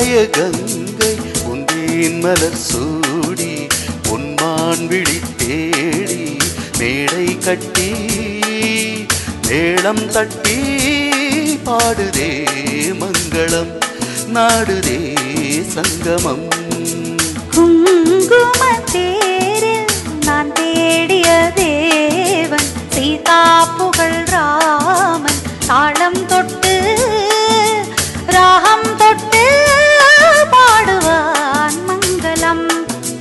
ஆகாய கங்கை உந்தேன் மலர் சூடி பொன்மான் விழி தேடி மேடை கட்டி மேளம் தட்டி பாடுதே மங்களம் நாடுதே சங்கமம். குங்கும தேரில் நான் தேடிய தேவன் சீதா புகழ் ராமன் தாளம் தொட்டு ராகம் தொட்டு பாடுவான் மங்களம்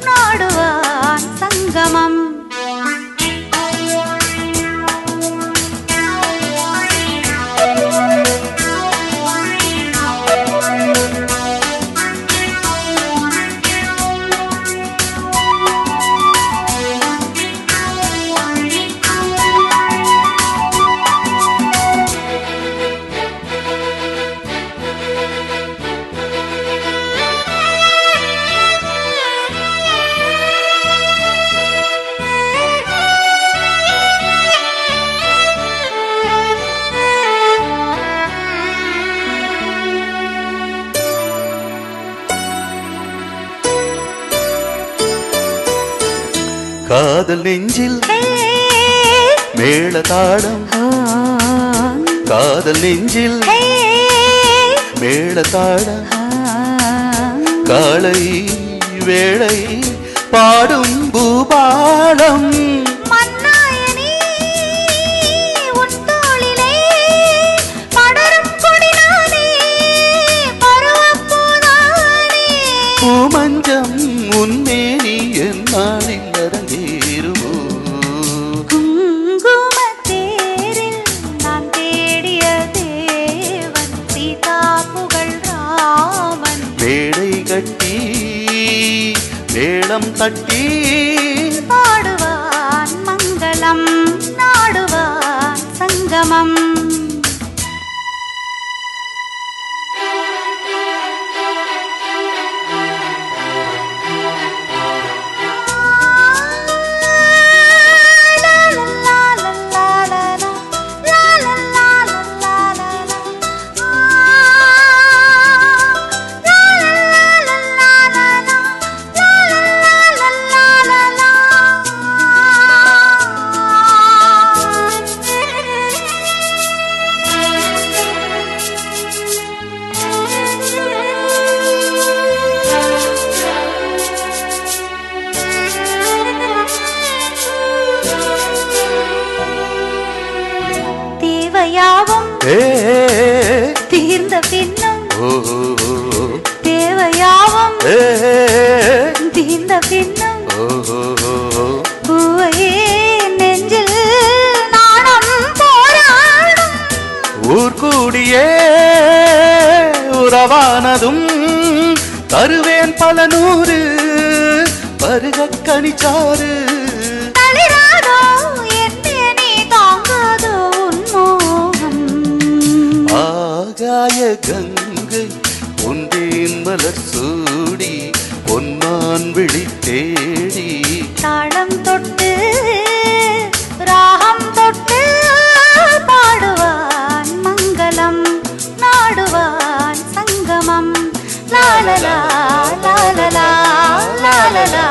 நாடுவான் சங்கமம். காதல் நெஞ்சில் மேளதாளம் காதல் நெஞ்சில் மேளதாளம் காலை வேளை பாடும் பூபாலம் பூமஞ்சம் உன்மேனி என்னாளில் அரங்கேறுமோ. குங்கும தேரில் நான் தேடிய தேவன் சீதா புகழ் ராமன் மேடை கட்டி மேளம் தட்டி பாடுவான் மங்களம் நாடுவான் சங்கமம். தேவையாவும் தீர்ந்த பின்னும் தேவையாவும் தீர்ந்த பின்னும் பூவையே நெஞ்சில் நாணம் போராடும் ஊர்கூடியே உறவானதும் தருவேன் பல நூறு பருக கனிச்சாறு. ஆகாய கங்கை உந்தேன் மலர் சூடி பொன்மான் விழி தேடி தாளம் தொட்டு ராகம் தொட்டு பாடுவான் மங்களம் நாடுவான் சங்கமம். லாலலா லாலலா லாலலா